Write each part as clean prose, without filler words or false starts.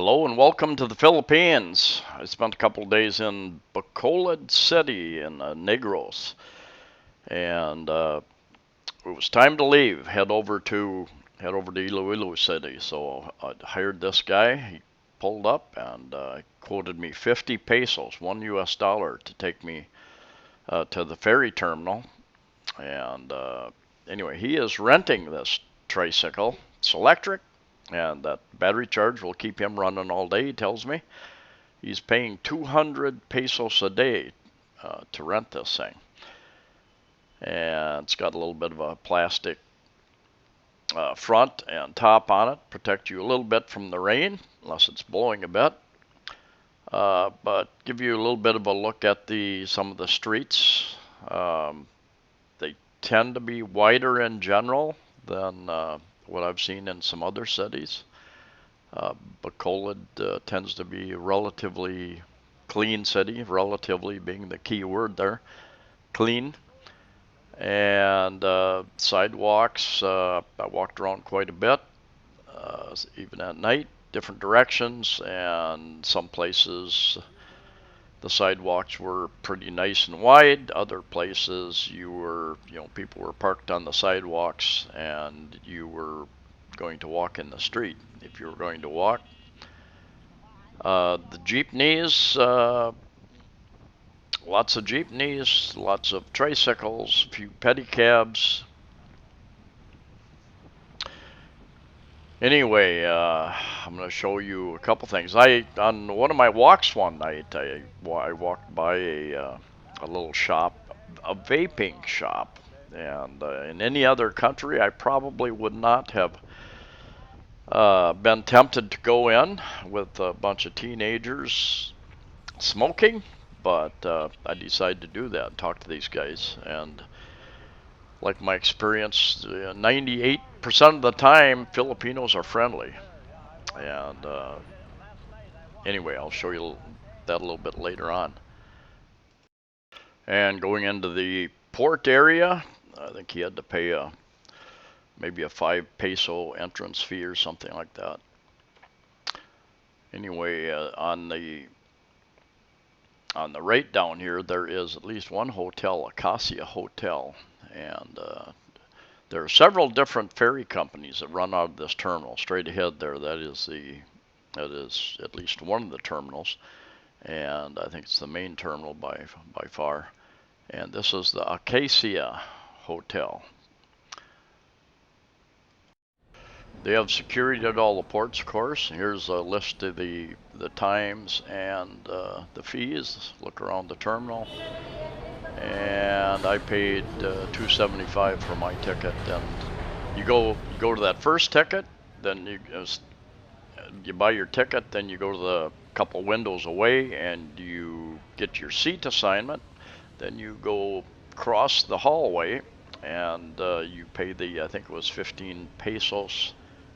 Hello and welcome to the Philippines. I spent a couple of days in Bacolod City in Negros, and it was time to leave. Head over to Iloilo City. So I hired this guy. He pulled up and quoted me 50 pesos, $1 to take me to the ferry terminal. And anyway, he is renting this tricycle. It's electric, and that battery charge will keep him running all day, he tells me. He's paying 200 pesos a day to rent this thing. And it's got a little bit of a plastic front and top on it, protect you a little bit from the rain, unless it's blowing a bit. But give you a little bit of a look at some of the streets. They tend to be wider in general than what I've seen in some other cities. Bacolod tends to be a relatively clean city, relatively being the key word there, clean. And sidewalks, I walked around quite a bit, even at night, different directions, and some places the sidewalks were pretty nice and wide. Other places people were parked on the sidewalks and you were going to walk in the street. If you were going to walk, the jeepneys, lots of jeepneys, lots of tricycles, a few pedicabs. Anyway, I'm going to show you a couple things. On one of my walks one night, I walked by a little shop, a vaping shop, and in any other country, I probably would not have been tempted to go in with a bunch of teenagers smoking, but I decided to do that and talk to these guys. And like my experience, 98% of the time, Filipinos are friendly. And anyway, I'll show you that a little bit later on. And going into the port area, I think he had to pay maybe a 5 peso entrance fee or something like that. Anyway, on the right down here, there is at least one hotel, Acacia Hotel, and there are several different ferry companies that run out of this terminal. Straight ahead there, that is at least one of the terminals, and I think it's the main terminal by far. And this is the Acacia Hotel. They have security at all the ports, of course. Here's a list of the times and the fees. Look around the terminal. And I paid $2.75 for my ticket. And you go to that first ticket, then you buy your ticket, then you go to the couple windows away and you get your seat assignment. Then you go across the hallway and you pay I think it was 15 pesos,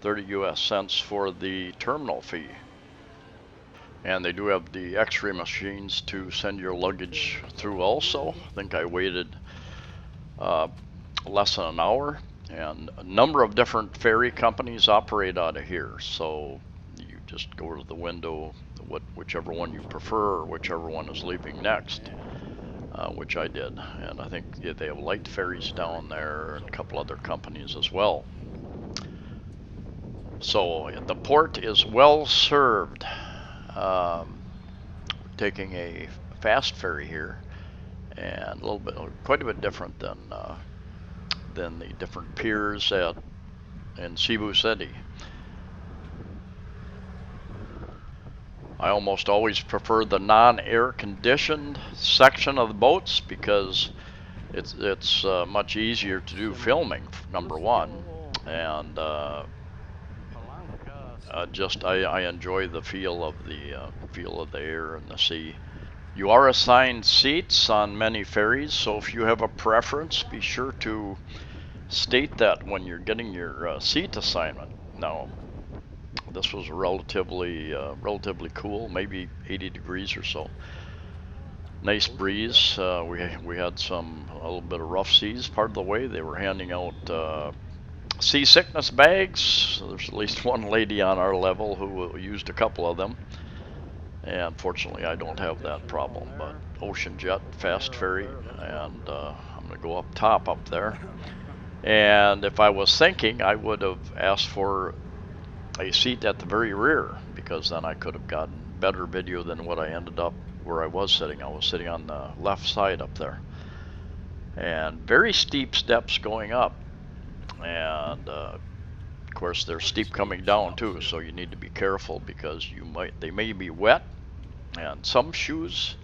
30 US cents for the terminal fee. And they do have the x-ray machines to send your luggage through also. I think I waited less than an hour. And a number of different ferry companies operate out of here. So you just go to the window, whichever one you prefer, or whichever one is leaving next, which I did. And I think they have light ferries down there and a couple other companies as well. So the port is well served. Taking a fast ferry here, and quite a bit different than the different piers in Cebu City. I almost always prefer the non-air conditioned section of the boats because it's much easier to do filming, number one, and I enjoy the feel of the air and the sea. You are assigned seats on many ferries, so if you have a preference, be sure to state that when you're getting your seat assignment. Now, this was relatively cool, maybe 80 degrees or so. Nice breeze. We had a little bit of rough seas part of the way. They were handing out Seasickness bags. There's at least one lady on our level who used a couple of them. And fortunately, I don't have that problem. But Oceanjet, fast ferry, and I'm going to go up top up there. And if I was thinking, I would have asked for a seat at the very rear, because then I could have gotten better video than what I ended up where I was sitting. I was sitting on the left side up there. And very steep steps going up. And of course they're steep coming down too, so you need to be careful because they may be wet, and some shoes,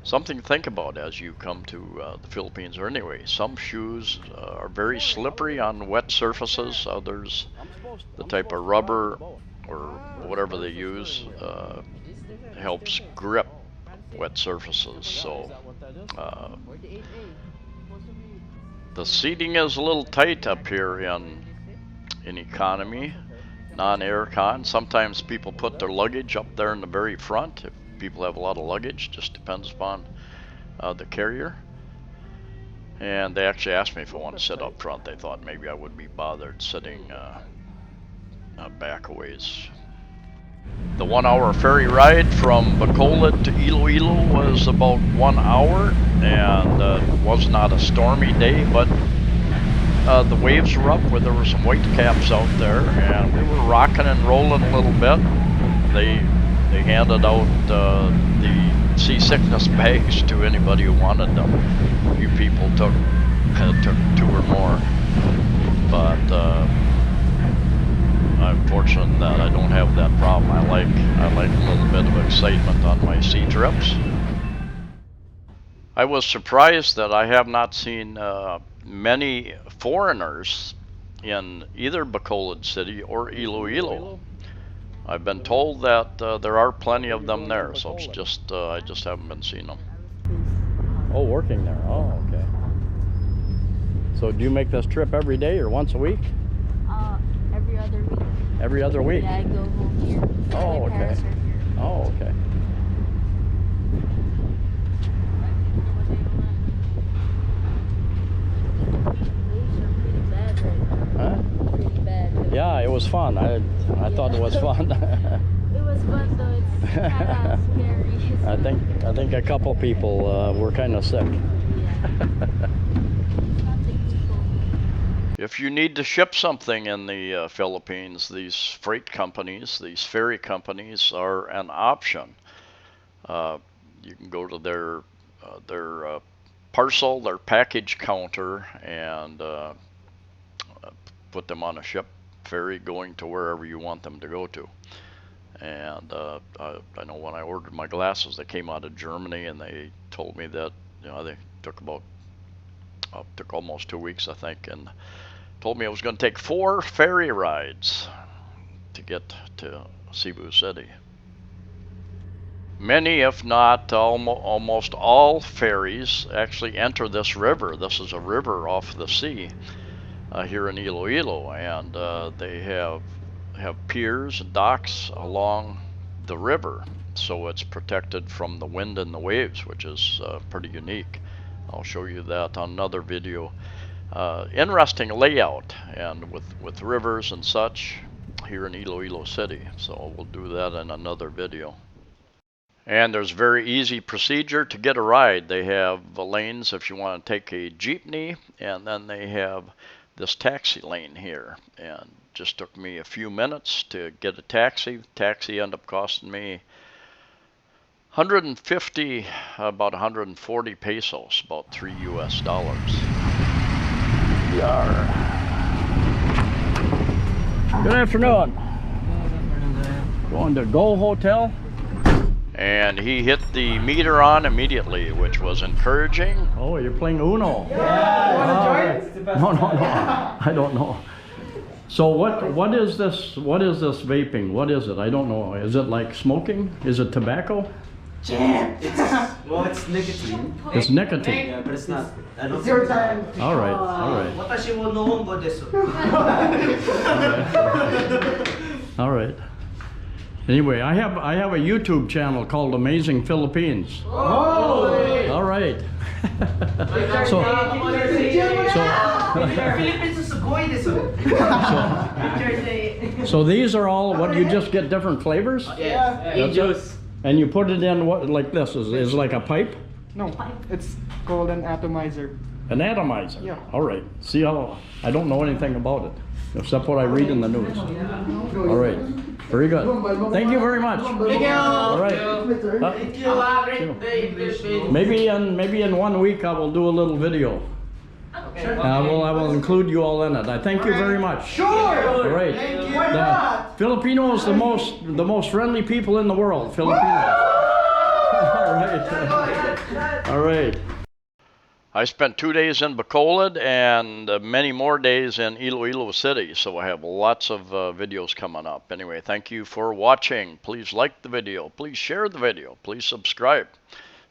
something to think about as you come to the Philippines, or anyway, some shoes are very slippery on wet surfaces. Others, the type of rubber or whatever they use, helps grip wet surfaces. So the seating is a little tight up here in economy, non-aircon. Sometimes people put their luggage up there in the very front. If people have a lot of luggage, just depends upon the carrier. And they actually asked me if I wanted to sit up front. They thought maybe I wouldn't be bothered sitting back a ways. The 1 hour ferry ride from Bacolod to Iloilo was about 1 hour, and it was not a stormy day, but the waves were up where there were some white caps out there, and we were rocking and rolling a little bit. They handed out the seasickness bags to anybody who wanted them. A few people took 2 or more, but I'm fortunate that I don't have that problem. I like a little bit of excitement on my sea trips. I was surprised that I have not seen many foreigners in either Bacolod City or Iloilo. I've been told that there are plenty of them there, so it's just I just haven't been seeing them. Oh, working there. Oh, okay. So do you make this trip every day or once a week? Every other week. Every other week? Yeah, I go home here. Oh, okay. Oh, okay. Huh? Pretty bad. Yeah, it was fun. I thought it was fun. It was fun though. It's kind of scary. I think a couple people were kind of sick. If you need to ship something in the Philippines, these freight companies, these ferry companies are an option. You can go to their parcel, their package counter, and put them on a ship ferry going to wherever you want them to go to. And I know when I ordered my glasses, they came out of Germany, and they told me that they took almost 2 weeks, I think, and told me I was going to take 4 ferry rides to get to Cebu City. Many, if not almost all ferries actually enter this river. This is a river off the sea here in Iloilo, and they have piers and docks along the river, so it's protected from the wind and the waves, which is pretty unique. I'll show you that on another video. Interesting layout, and with rivers and such here in Iloilo City, so we'll do that in another video. And there's very easy procedure to get a ride. They have the lanes if you want to take a jeepney, and then they have this taxi lane here, and just took me a few minutes to get a taxi. Taxi ended up costing me 150, about 140 pesos, about $3 US. Yar. Good afternoon. Going to Go Hotel. And he hit the meter on immediately, which was encouraging. Oh, you're playing Uno. Yeah. No, I don't know. So what is this? What is this vaping? What is it? I don't know. Is it like smoking? Is it tobacco? Well, it's nicotine. It's nicotine. Yeah, but it's not. It's your turn. All right, all right. All right. Anyway, I have a YouTube channel called Amazing Philippines. Oh! All right. So Philippines is a Koy this one. So these are all what you just get different flavors? Yeah. That's it? And you put it in what like this is like a pipe? No, it's called an atomizer. An atomizer? Yeah. All right. See how I don't know anything about it except what I read in the news. All right. Very good. Thank you very much. Thank you. All right. Thank you. Maybe in 1 week I will do a little video. I will include you all in it. I thank you very much. Sure. All right. Thank you. The Filipinos the most friendly people in the world. Filipinos. All right. All right. I spent 2 days in Bacolod and many more days in Iloilo City, so I have lots of videos coming up. Anyway, thank you for watching. Please like the video. Please share the video. Please subscribe.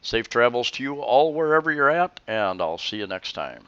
Safe travels to you all wherever you're at, and I'll see you next time.